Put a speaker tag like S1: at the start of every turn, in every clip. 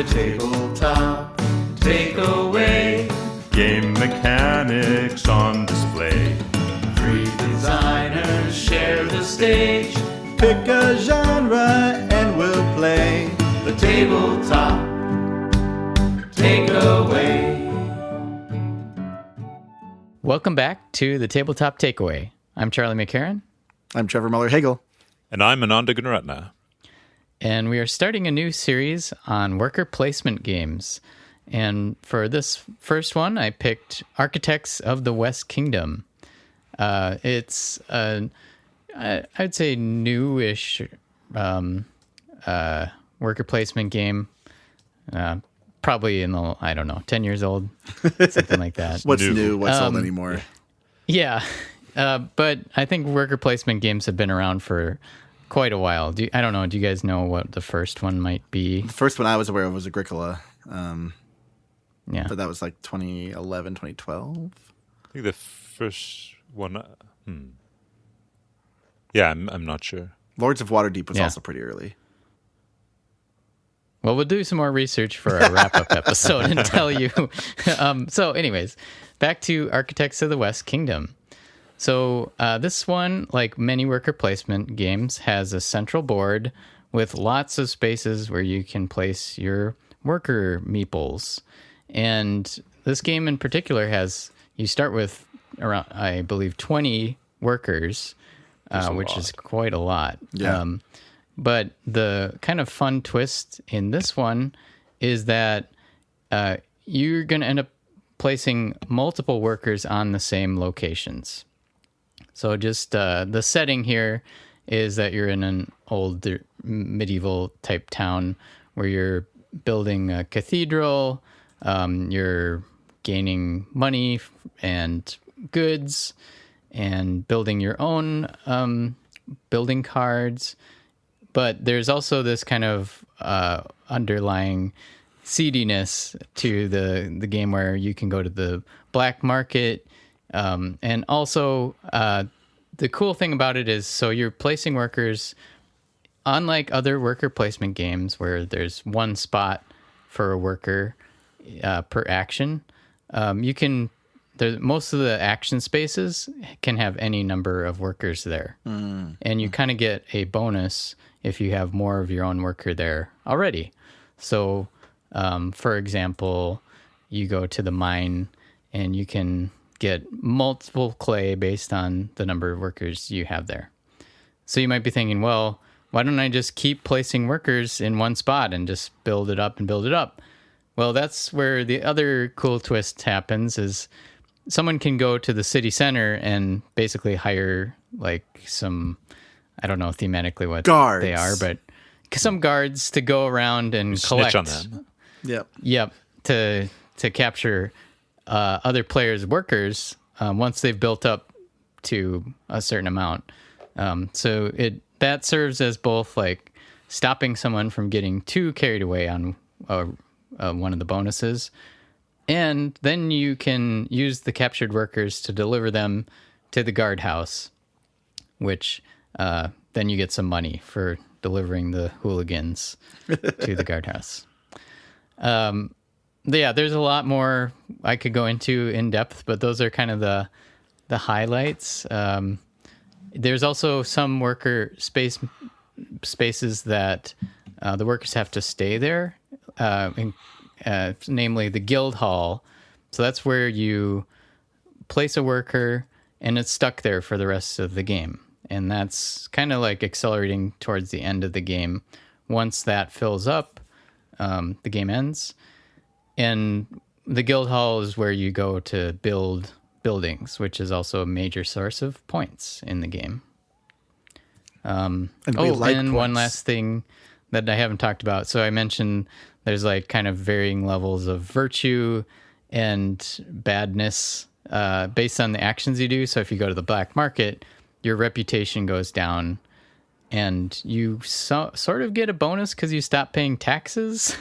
S1: The tabletop takeaway.
S2: Game mechanics on display.
S1: 3 designers share the stage.
S3: Pick a genre and we'll play.
S1: The tabletop takeaway.
S4: Welcome back to the Tabletop Takeaway. I'm Charlie McCarran.
S3: I'm Trevor Muller-Hagel.
S5: And I'm Ananda Gunaratna.
S4: And we are starting a new series on worker placement games. And for this first one, I picked Architects of the West Kingdom. It's I'd say newish worker placement game. Probably in the, 10 years old, something like that.
S3: What's new? What's old anymore?
S4: Yeah. But I think worker placement games have been around for quite a while. Do you guys know what the first one might be?
S3: The first one I was aware of was Agricola.
S4: Yeah.
S3: But that was like 2011, 2012.
S5: I think the first one... Yeah, I'm not sure.
S3: Lords of Waterdeep was also pretty early.
S4: Well, we'll do some more research for our wrap-up episode and tell you. So anyways, back to Architects of the West Kingdom. So this one, like many worker placement games, has a central board with lots of spaces where you can place your worker meeples. And this game in particular you start with around, I believe, 20 workers, which is quite a lot.
S3: Yeah.
S4: But the kind of fun twist in this one is that you're going to end up placing multiple workers on the same locations. So just the setting here is that you're in an old medieval type town where you're building a cathedral, you're gaining money and goods, and building your own building cards. But there's also this kind of underlying seediness to the game where you can go to the black market. And also, the cool thing about it is, so you're placing workers, unlike other worker placement games where there's one spot for a worker per action. Most of the action spaces can have any number of workers there. And you kind of get a bonus if you have more of your own worker there already. So, for example, you go to the mine and you can get multiple clay based on the number of workers you have there. So you might be thinking, well, why don't I just keep placing workers in one spot and just build it up and build it up? Well, that's where the other cool twist happens is someone can go to the city center and basically hire like some, I don't know thematically what
S3: guards
S4: they are, but some guards to go around and collect.
S5: Snitch on them.
S4: Yep. To capture other players' workers once they've built up to a certain amount. So that serves as both like stopping someone from getting too carried away on one of the bonuses, and then you can use the captured workers to deliver them to the guardhouse, which then you get some money for delivering the hooligans to the guardhouse. Yeah, there's a lot more I could go into in depth, but those are kind of the highlights. There's also some worker spaces that the workers have to stay there, namely the guild hall. So that's where you place a worker and it's stuck there for the rest of the game. And that's kind of like accelerating towards the end of the game. Once that fills up, the game ends. And the guild hall is where you go to build buildings, which is also a major source of points in the game. And one last thing that I haven't talked about. So I mentioned there's like kind of varying levels of virtue and badness based on the actions you do. So if you go to the black market, your reputation goes down and you sort of get a bonus because you stop paying taxes.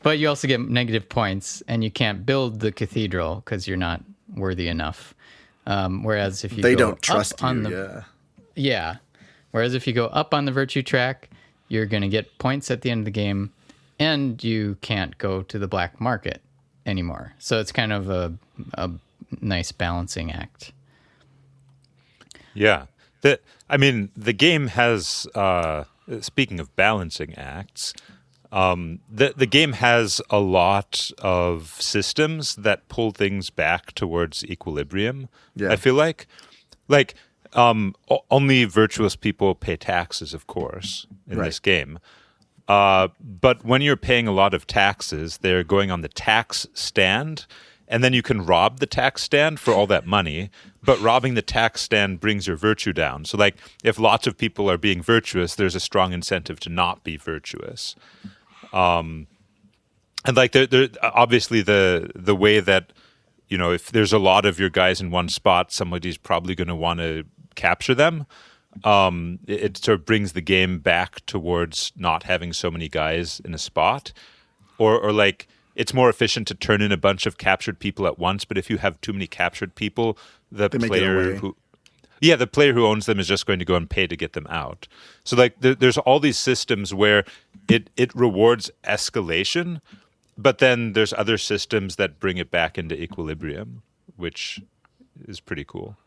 S4: But you also get negative points and you can't build the cathedral because you're not worthy enough. Whereas if you
S3: don't trust you.
S4: Yeah. Whereas if you go up on the virtue track, you're going to get points at the end of the game. and you can't go to the black market anymore. So it's kind of a nice balancing act.
S5: Yeah. The game has, speaking of balancing acts, the game has a lot of systems that pull things back towards equilibrium.
S3: Yeah.
S5: I feel like only virtuous people pay taxes, of course, in this game. But when you're paying a lot of taxes, they're going on the tax stand, and then you can rob the tax stand for all that money. But robbing the tax stand brings your virtue down. So, like, if lots of people are being virtuous, there's a strong incentive to not be virtuous. And like, there obviously the way that, you know, if there's a lot of your guys in one spot, somebody's probably going to want to capture them. It sort of brings the game back towards not having so many guys in a spot, or like it's more efficient to turn in a bunch of captured people at once. But if you have too many captured people, the player who owns them is just going to go and pay to get them out. So like there's all these systems where it rewards escalation, but then there's other systems that bring it back into equilibrium, which is pretty cool.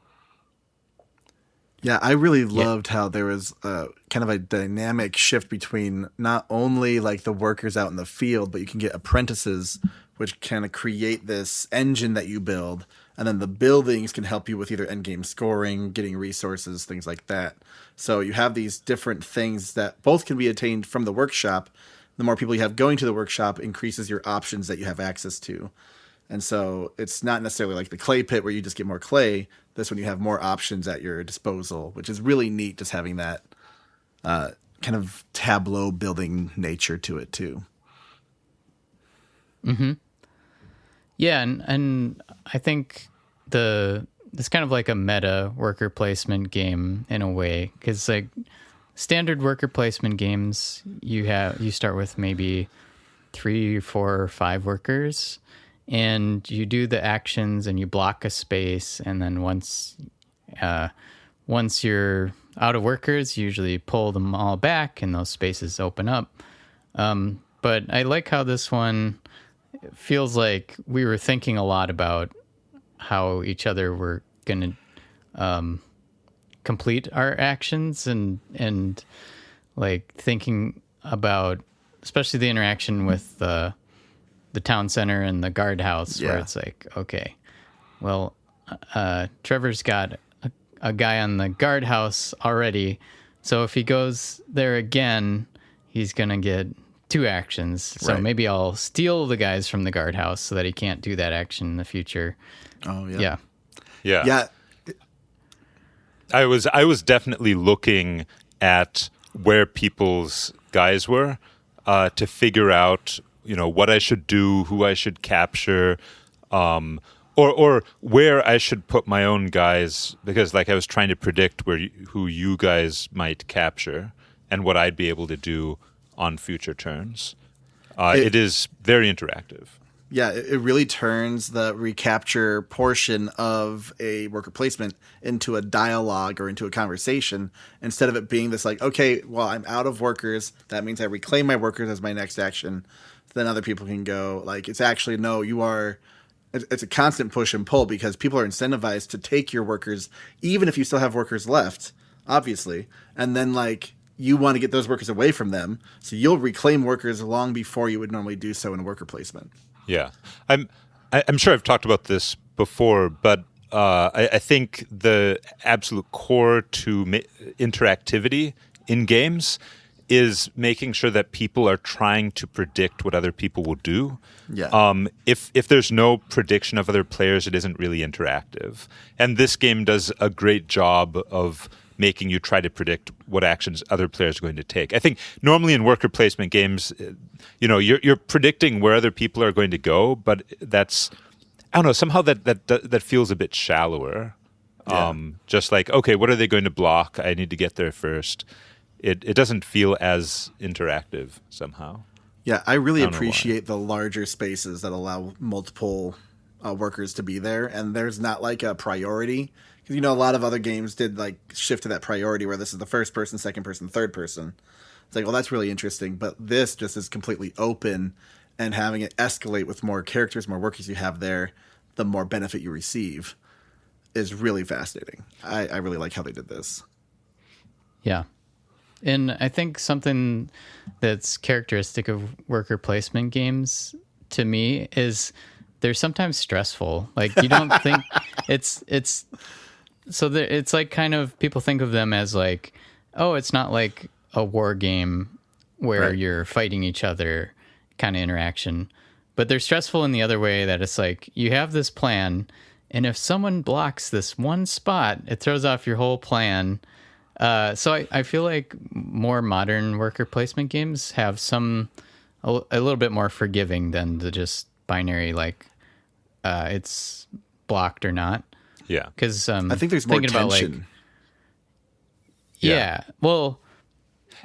S3: Yeah, I really loved how there was kind of a dynamic shift between not only like the workers out in the field, but you can get apprentices, which kind of create this engine that you build. And then the buildings can help you with either endgame scoring, getting resources, things like that. So you have these different things that both can be attained from the workshop. The more people you have going to the workshop increases your options that you have access to. And so it's not necessarily like the clay pit where you just get more clay. This one you have more options at your disposal, which is really neat, just having that kind of tableau building nature to it too.
S4: Mm-hmm. Yeah, and I think it's kind of like a meta worker placement game in a way, because like standard worker placement games, you start with maybe 3, 4, or 5 workers, and you do the actions and you block a space, and then once you're out of workers, you usually pull them all back and those spaces open up. But I like how this one feels like we were thinking a lot about how each other were going to complete our actions, and like thinking about especially the interaction with the town center and the guardhouse, where it's like, okay, well, Trevor's got a guy on the guardhouse already, so if he goes there again, he's gonna get 2 actions. So maybe I'll steal the guys from the guardhouse so that he can't do that action in the future.
S3: Oh yeah.
S5: Yeah. I was definitely looking at where people's guys were to figure out, you know, what I should do, who I should capture, or where I should put my own guys, because like I was trying to predict who you guys might capture and what I'd be able to do on future turns. It is very interactive.
S3: Yeah, it really turns the recapture portion of a worker placement into a dialogue or into a conversation, instead of it being this like, okay, well, I'm out of workers. That means I reclaim my workers as my next action. Then other people can go. Like, it's actually, no, it's a constant push and pull, because people are incentivized to take your workers, even if you still have workers left, obviously. And then, like, you want to get those workers away from them. So you'll reclaim workers long before you would normally do so in a worker placement.
S5: Yeah, I'm sure I've talked about this before, but I think the absolute core to interactivity in games is making sure that people are trying to predict what other people will do.
S3: Yeah.
S5: If there's no prediction of other players, it isn't really interactive. And this game does a great job of making you try to predict what actions other players are going to take. I think normally in worker placement games, you know, you're predicting where other people are going to go, but that's, I don't know, somehow that feels a bit shallower.
S3: Yeah.
S5: Just like, okay, what are they going to block? I need to get there first. It doesn't feel as interactive somehow.
S3: Yeah, I really appreciate the larger spaces that allow multiple workers to be there, and there's not like a priority. Because, you know, a lot of other games did like shift to that priority where this is the first person, second person, third person. It's like, well, that's really interesting. But this just is completely open, and having it escalate with more characters, more workers you have there, the more benefit you receive is really fascinating. I really like how they did this.
S4: Yeah. And I think something that's characteristic of worker placement games to me is they're sometimes stressful. Like you don't think it's like kind of people think of them as like, oh, it's not like a war game where
S3: Right.
S4: you're fighting each other kind of interaction, but they're stressful in the other way that it's like you have this plan, and if someone blocks this one spot, it throws off your whole plan. So I feel like more modern worker placement games have a little bit more forgiving than the just binary, like it's blocked or not.
S5: Yeah.
S4: Because
S3: I think there's more tension.
S4: Yeah. Well,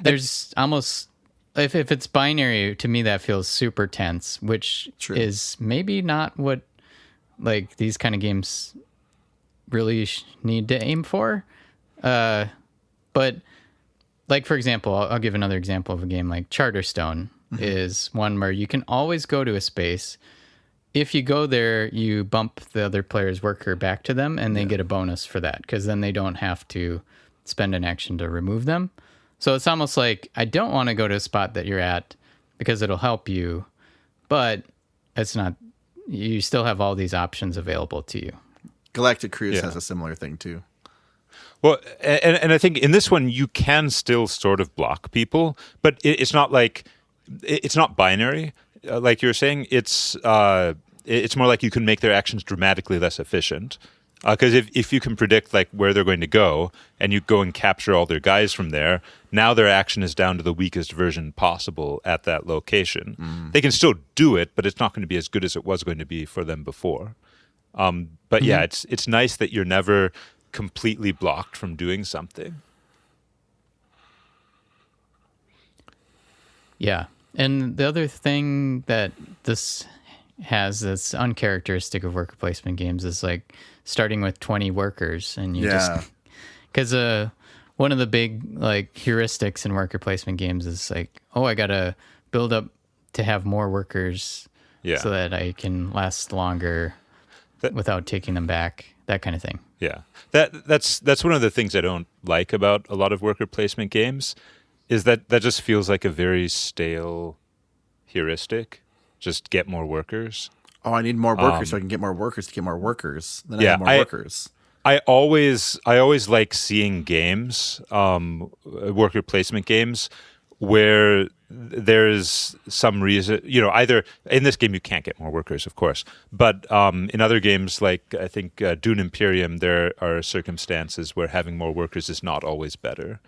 S4: there's almost if it's binary, to me that feels super tense, which
S3: True.
S4: is maybe not what like these kind of games really need to aim for. But like for example, I'll give another example of a game like Charterstone is one where you can always go to a space. If you go there, you bump the other player's worker back to them, and they get a bonus for that because then they don't have to spend an action to remove them. So it's almost like I don't want to go to a spot that you're at because it'll help you, but it's not. You still have all these options available to you.
S3: Galactic Cruise
S5: Yeah.
S3: has a similar thing too.
S5: Well, and I think in this one you can still sort of block people, but it's not like it's not binary, like you were saying. It's more like you can make their actions dramatically less efficient. Because if you can predict like where they're going to go, and you go and capture all their guys from there, now their action is down to the weakest version possible at that location. They can still do it, but it's not going to be as good as it was going to be for them before. But yeah, it's nice that you're never completely blocked from doing something.
S4: Yeah. And the other thing that this has that's uncharacteristic of worker placement games is like starting with 20 workers, and you just because one of the big like heuristics in worker placement games is like, oh, I gotta build up to have more workers so that I can last longer without taking them back, that kind of thing.
S5: Yeah, that's one of the things I don't like about a lot of worker placement games, is that just feels like a very stale heuristic. Just get more workers.
S3: Oh, I need more workers so I can get more workers to get more workers. Then I have more workers.
S5: I always like seeing games, worker placement games, where there's some reason, either in this game you can't get more workers, of course, but in other games like I think Dune Imperium, there are circumstances where having more workers is not always better,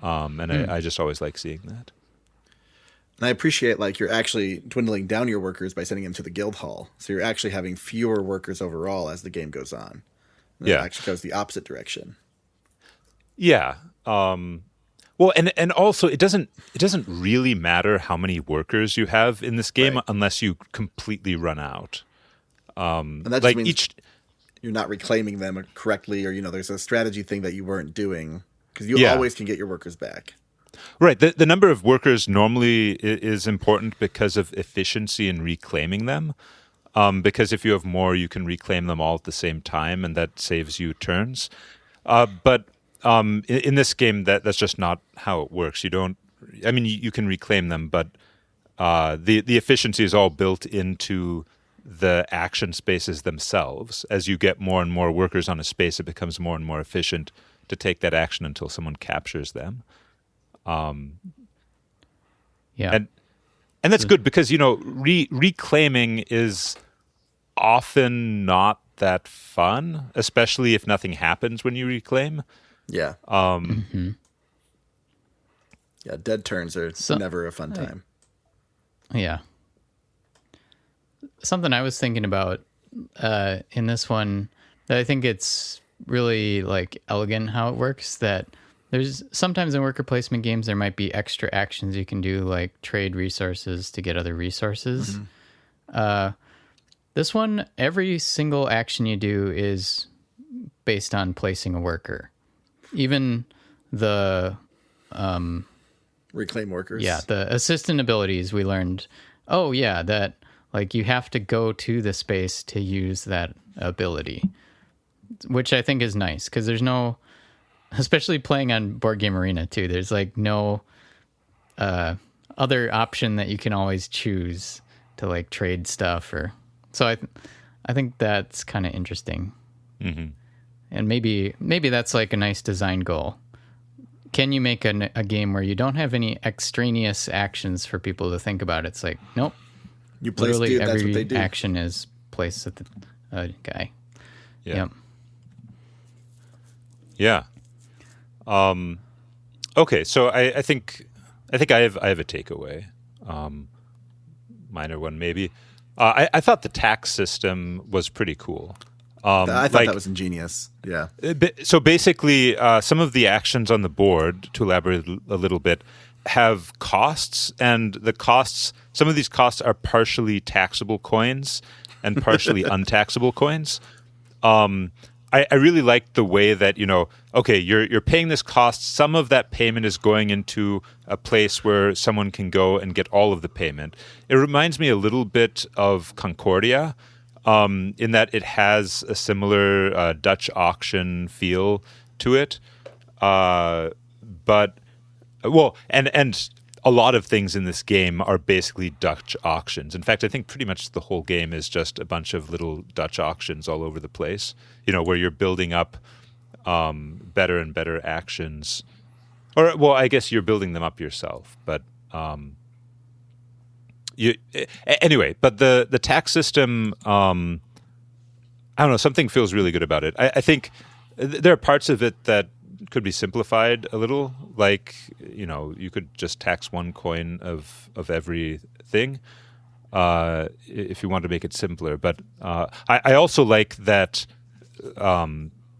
S5: and I just always like seeing that.
S3: And I appreciate like you're actually dwindling down your workers by sending them to the guild hall, so you're actually having fewer workers overall as the game goes on. And it actually goes the opposite direction.
S5: Yeah. Well, and also it doesn't really matter how many workers you have in this game unless you completely run out.
S3: And that just
S5: Like
S3: means you're not reclaiming them correctly, or there's a strategy thing that you weren't doing, because you always can get your workers back.
S5: Right. The number of workers normally is important because of efficiency in reclaiming them. Because if you have more, you can reclaim them all at the same time, and that saves you turns. But in this game, that's just not how it works. You don't. I mean, you can reclaim them, but the efficiency is all built into the action spaces themselves. As you get more and more workers on a space, it becomes more and more efficient to take that action until someone captures them. And that's good because reclaiming is often not that fun, especially if nothing happens when you reclaim.
S3: Yeah. Yeah, dead turns are never a fun time.
S4: Yeah. Something I was thinking about in this one that I think it's really like elegant how it works, that there's sometimes in worker placement games there might be extra actions you can do, like trade resources to get other resources. This one, every single action you do is based on placing a worker. Even the
S3: Reclaim workers.
S4: Yeah, the assistant abilities we learned. Oh yeah, that like you have to go to the space to use that ability, which I think is nice because there's no, especially playing on Board Game Arena too. There's like no other option that you can always choose to like trade stuff or. So I think that's kind of interesting, and maybe that's like a nice design goal. Can you make a game where you don't have any extraneous actions for people to think about? It's like, nope.
S3: You place
S4: Literally
S3: dude, that's
S4: every
S3: what they do.
S4: action is placed at the guy.
S5: Yeah.
S4: Yep.
S5: Yeah. Okay, so I think I have a takeaway, minor one maybe. I thought the tax system was pretty cool.
S3: I thought that was ingenious. Yeah.
S5: So basically, some of the actions on the board, to elaborate a little bit, have costs, and some of these costs are partially taxable coins and partially untaxable coins. I really like the way that, okay, you're paying this cost. Some of that payment is going into a place where someone can go and get all of the payment. It reminds me a little bit of Concordia, in that it has a similar Dutch auction feel to it. And a lot of things in this game are basically Dutch auctions. In fact, I think pretty much the whole game is just a bunch of little Dutch auctions all over the place, where you're building up better and better actions. Or, well, I guess you're building them up yourself. But anyway, but the tax system, I don't know, something feels really good about it. I think there are parts of it that could be simplified a little, like you could just tax one coin of everything if you want to make it simpler. But I also like that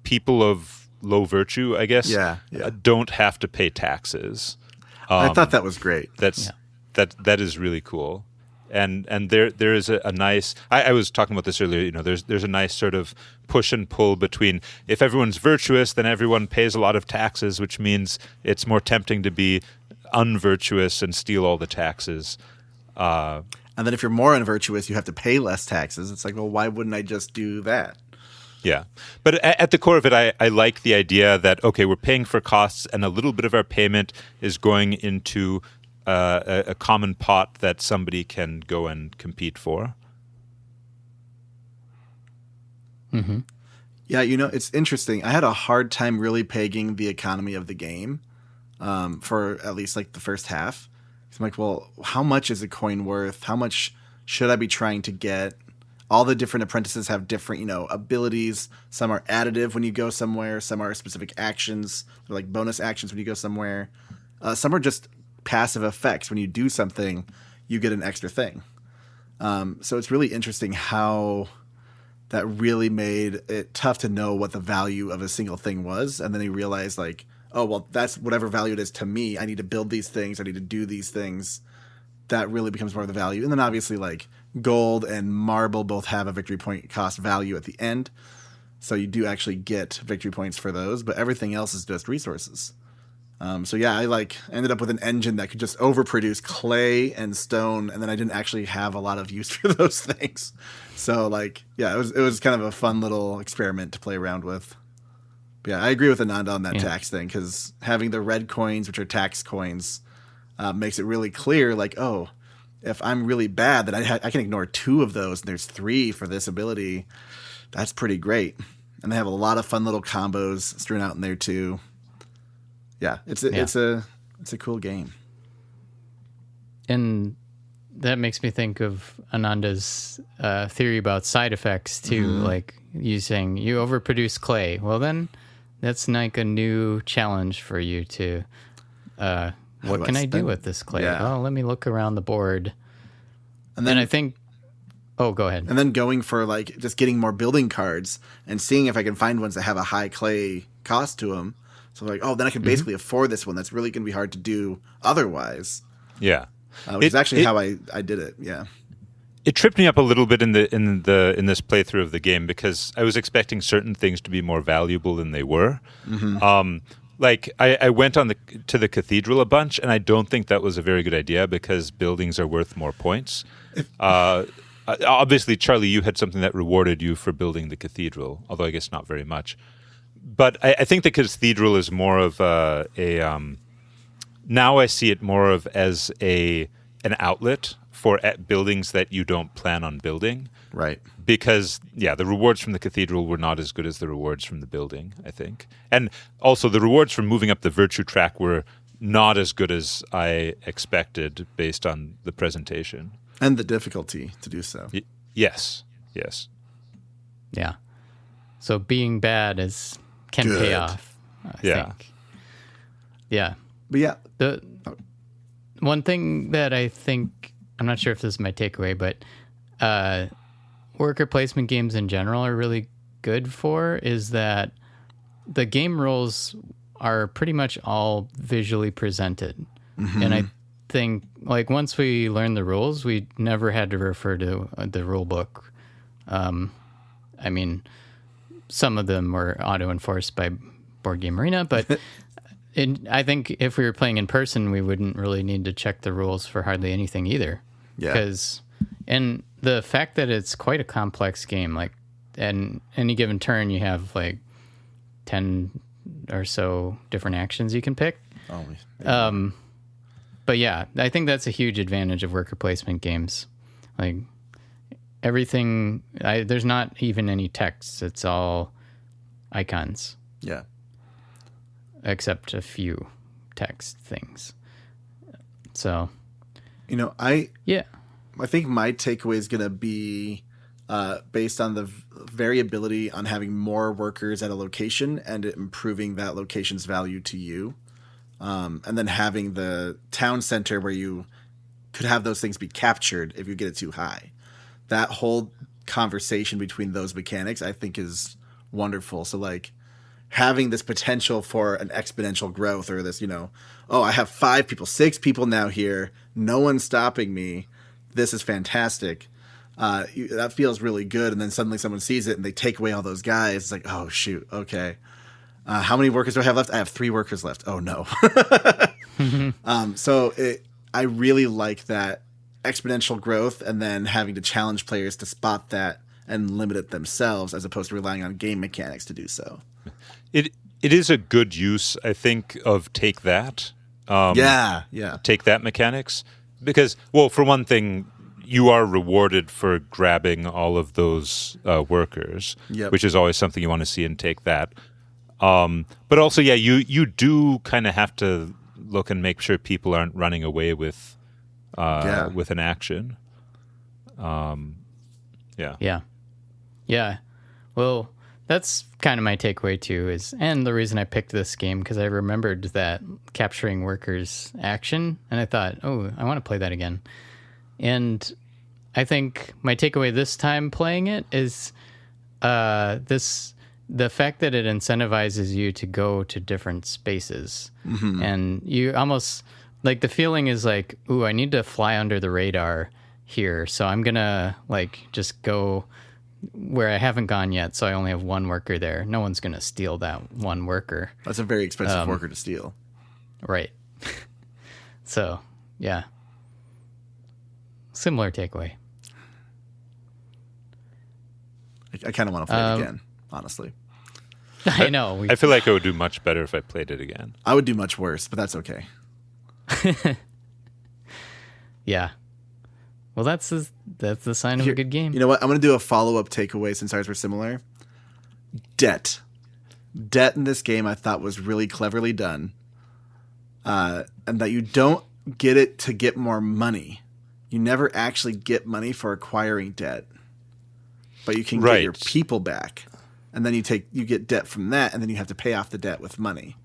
S5: people of low virtue, I guess, don't have to pay taxes.
S3: I thought that was great.
S5: That is really cool. And there is a nice. I was talking about this earlier. There's a nice sort of push and pull between, if everyone's virtuous, then everyone pays a lot of taxes, which means it's more tempting to be unvirtuous and steal all the taxes.
S3: And then if you're more unvirtuous, you have to pay less taxes. It's like, well, why wouldn't I just do that?
S5: Yeah. But at the core of it, I like the idea that, okay, we're paying for costs and a little bit of our payment is going into a common pot that somebody can go and compete for.
S4: Mm-hmm.
S3: Yeah, it's interesting. I had a hard time really pegging the economy of the game for at least like the first half. I'm like, well, how much is a coin worth? How much should I be trying to get? All the different apprentices have different, abilities. Some are additive when you go somewhere. Some are specific actions, like bonus actions when you go somewhere. Some are just passive effects. When you do something, you get an extra thing. So it's really interesting how that really made it tough to know what the value of a single thing was. And then you realize like, oh, well, that's whatever value it is to me. I need to build these things. I need to do these things. That really becomes more of the value. And then obviously like gold and marble both have a victory point cost value at the end. So you do actually get victory points for those, but everything else is just resources. So yeah, I ended up with an engine that could just overproduce clay and stone, and then I didn't actually have a lot of use for those things. So it was kind of a fun little experiment to play around with. But yeah, I agree with Ananda on that tax thing, because having the red coins, which are tax coins, makes it really clear. Like, oh, if I'm really bad, then I can ignore 2 of those, and there's 3 for this ability. That's pretty great, and they have a lot of fun little combos strewn out in there too. Yeah, it's a cool game.
S4: And that makes me think of Ananda's theory about side effects too. Mm-hmm. Like you saying you overproduce clay. Well, then that's like a new challenge for you to. What can I do with this clay?
S3: Yeah.
S4: Oh, let me look around the board. And then I think. Oh, go ahead.
S3: And then going for just getting more building cards and seeing if I can find ones that have a high clay cost to them. So then I can basically afford this one. That's really going to be hard to do otherwise.
S5: Yeah,
S3: which is actually how I did it. Yeah,
S5: it tripped me up a little bit in this playthrough of the game, because I was expecting certain things to be more valuable than they were. Mm-hmm. like I went to the cathedral a bunch, and I don't think that was a very good idea because buildings are worth more points. Obviously, Charlie, you had something that rewarded you for building the cathedral, although I guess not very much. But I think the cathedral is more of now I see it more of as an outlet for buildings that you don't plan on building.
S3: Right.
S5: Because, the rewards from the cathedral were not as good as the rewards from the building, I think. And also the rewards from moving up the virtue track were not as good as I expected based on the presentation.
S3: And the difficulty to do so.
S5: Yes.
S4: Yeah. So being bad can
S3: Good.
S4: pay off, I think. Yeah.
S3: But yeah.
S4: The one thing that I think, I'm not sure if this is my takeaway, but worker placement games in general are really good for is that the game rules are pretty much all visually presented. Mm-hmm. And I think like once we learned the rules, we never had to refer to the rule book. I mean, some of them were auto-enforced by Board Game Arena, but I think if we were playing in person, we wouldn't really need to check the rules for hardly anything either. Yeah. And the fact that it's quite a complex game, like at any given turn, you have like 10 or so different actions you can pick. But yeah, I think that's a huge advantage of worker placement games. Like everything, there's not even any text. It's all icons.
S3: Yeah.
S4: Except a few text things. So,
S3: I
S4: I
S3: think my takeaway is going to be based on the variability on having more workers at a location and improving that location's value to you. And then having the town center where you could have those things be captured if you get it too high. That whole conversation between those mechanics, I think, is wonderful. So, like, having this potential for an exponential growth or this, I have 5 people, 6 people now here. No one's stopping me. This is fantastic. That feels really good. And then suddenly someone sees it and they take away all those guys. It's like, oh, shoot. Okay. How many workers do I have left? I have 3 workers left. Oh, no. I really like that exponential growth and then having to challenge players to spot that and limit it themselves as opposed to relying on game mechanics to do so.
S5: It is a good use, I think, of take that. Take that mechanics. Because, well, for one thing, you are rewarded for grabbing all of those workers, which is always something you want to see in take that. But also, you do kind of have to look and make sure people aren't running away with an action.
S4: Well, that's kind of my takeaway too. And the reason I picked this game because I remembered that capturing workers action, and I thought, oh, I want to play that again. And I think my takeaway this time playing it is the fact that it incentivizes you to go to different spaces. Mm-hmm. And you almost, like, the feeling is like, ooh, I need to fly under the radar here. So I'm going to, like, just go where I haven't gone yet. So I only have 1 worker there. No one's going to steal that 1 worker.
S3: That's a very expensive worker to steal.
S4: Right. So, yeah. Similar takeaway.
S3: I kind of want to play it again, honestly.
S4: I know.
S5: I feel like I would do much better if I played it again.
S3: I would do much worse, but that's okay.
S4: Yeah. Well, that's the sign of a good game.
S3: You know what? I'm going to do a follow-up takeaway since ours were similar. Debt in this game I thought was really cleverly done. And that you don't get it to get more money. You never actually get money for acquiring debt. But you can get your people back. And then you get debt from that, and then you have to pay off the debt with money.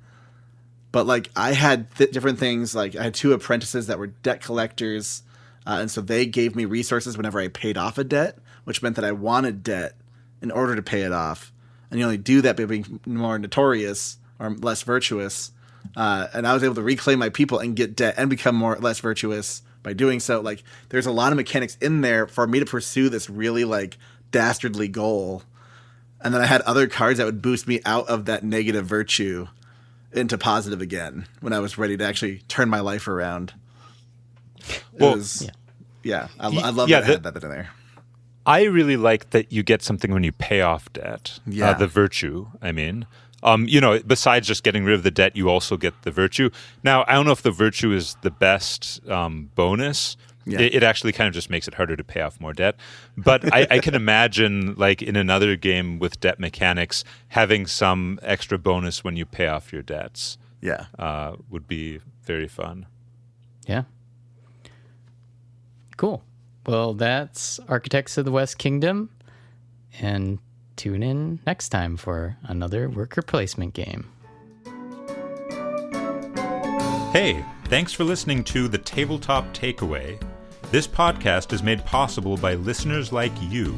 S3: But like I had different things, like I had 2 apprentices that were debt collectors, and so they gave me resources whenever I paid off a debt, which meant that I wanted debt in order to pay it off. And you only do that by being more notorious or less virtuous. And I was able to reclaim my people and get debt and become less virtuous by doing so. Like there's a lot of mechanics in there for me to pursue this really like dastardly goal. And then I had other cards that would boost me out of that negative virtue. into positive again when I was ready to actually turn my life around. I love that I had that in there.
S5: I really like that you get something when you pay off debt.
S3: Yeah.
S5: The virtue, I mean. Besides just getting rid of the debt, you also get the virtue. Now, I don't know if the virtue is the best bonus.
S3: Yeah.
S5: It actually kind of just makes it harder to pay off more debt. But I can imagine, like in another game with debt mechanics, having some extra bonus when you pay off your debts.
S3: Yeah.
S5: Would be very fun.
S4: Yeah. Cool. Well, that's Architects of the West Kingdom. And tune in next time for another worker placement game.
S2: Hey, thanks for listening to The Tabletop Takeaway. This podcast is made possible by listeners like you.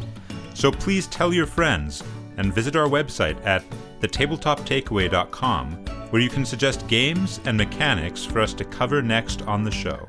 S2: So please tell your friends and visit our website at thetabletoptakeaway.com, where you can suggest games and mechanics for us to cover next on the show.